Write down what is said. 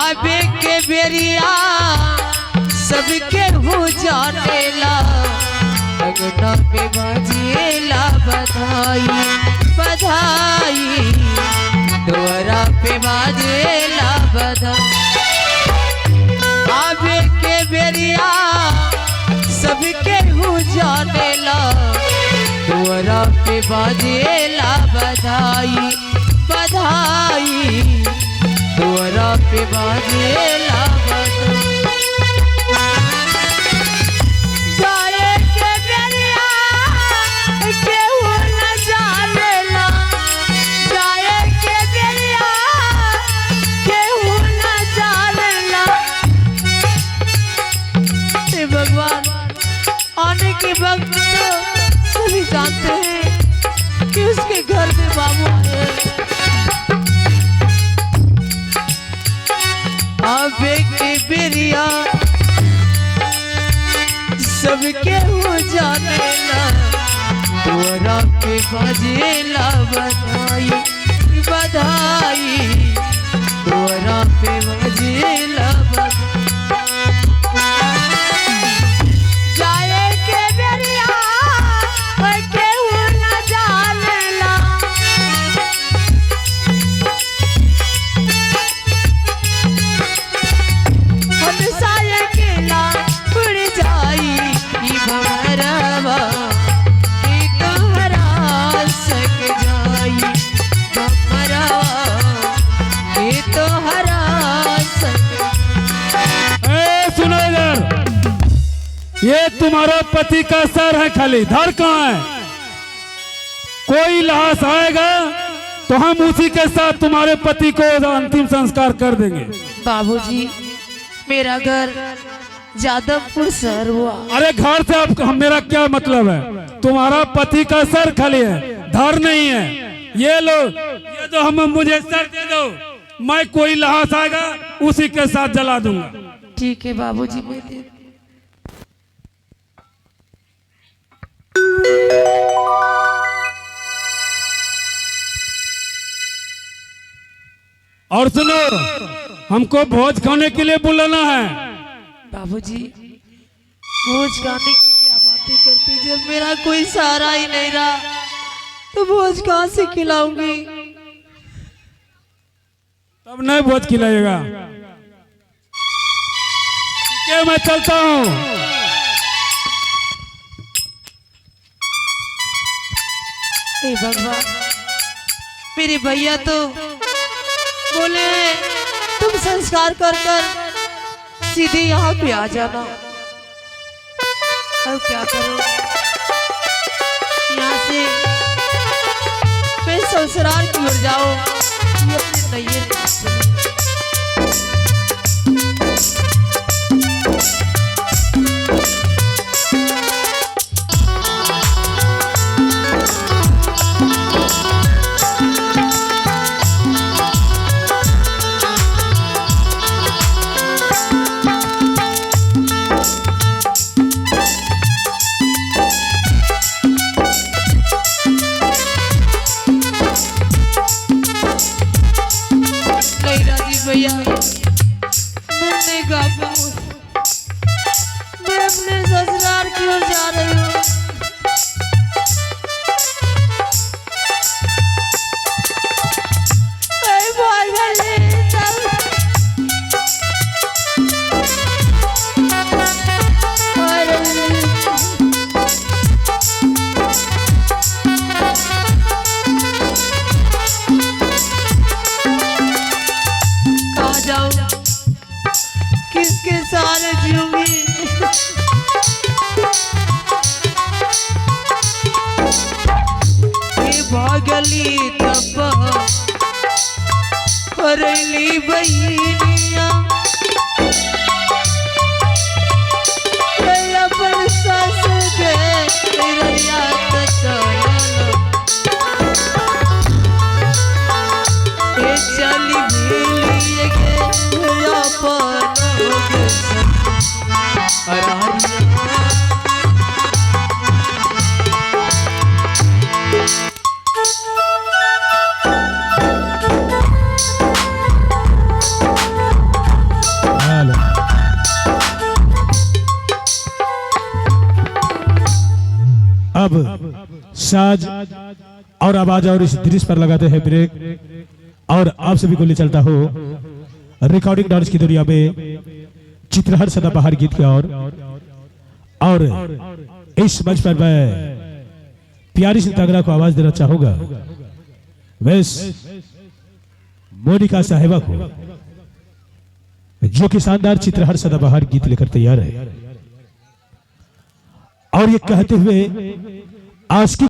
आबे के बेरिया सबके हो जानेला अंगना पे बाजेला बधाई बधाई द्वारा पे बाजेला बधाई आबे के बेरिया सबके हो जानेला द्वारा पे बाजेला बधाई बधाई द्वारा पे बाजेला बधाई जाए के बेरिया केहू न जानेला जाए के बेरिया केहू न जानेला हे भगवान आने के वक्त तो सभी जानते हैं कि उसके घर में बाबू है। आबे के बेरिया सबके हो जानेला द्वारा पे बाजेला बधाई बधाई द्वारा पे बाजेला जाए के बेरिया केहू न जानेला हमेशा अकेला उड़ जाई ई भंवरवा कि तोहरा सक जाई भंवरवा कि तोहरा सक। सुनो इधर, ये तुम्हारा पति का सर है, खाली धर कहाँ है? कोई लाश आएगा तो हम उसी के साथ तुम्हारे पति को अंतिम संस्कार कर देंगे। बाबूजी मेरा घर जादवपुर शहर हुआ। अरे घर से अब मेरा क्या मतलब है? तुम्हारा पति का सर खाली है, धर नहीं है। ये लो, ये जो हम मुझे सर दे दो, मैं कोई लाश आएगा उसी के साथ जला दूंगा। ठीक है बाबूजी मैं दे। और सुनो, हमको भोज खाने के लिए बुलाना है। बाबूजी भोज खाने की क्या बातें करती, जब मेरा कोई सहारा ही नहीं रहा तो भोज कहाँ से खिलाऊंगी? तब नहीं भोज खिलाएगा। ठीक है, मैं चलता हूँ। हे भगवान, मेरे भैया तो बोले तुम संस्कार कर सीधे यहाँ पे आ जाना। अब क्या करूं? यहाँ से मैं ससुराल की ओर जाओ, ये अपने नैये भैया मैंने कहा मैं अपने ससुराल की ओर जा रही हूँ। किसके सारे जीऊंगी? भागली तब करली बहिनिया अपन सस के रैया चली मिलिए के अपन साज और आवाज और इस दृश्य पर लगाते हैं ब्रेक और आप सभी को ले चलता हो रिकॉर्डिंग डांस की दुनिया में चित्रहर सदाबहार गीत की और इस मंच पर मैं प्यारी सी तगड़ा को आवाज देना चाहूंगा वैस मोनिका साहिबा को, जो कि शानदार चित्रहर सदाबहार गीत लेकर तैयार है और ये कहते हुए आज की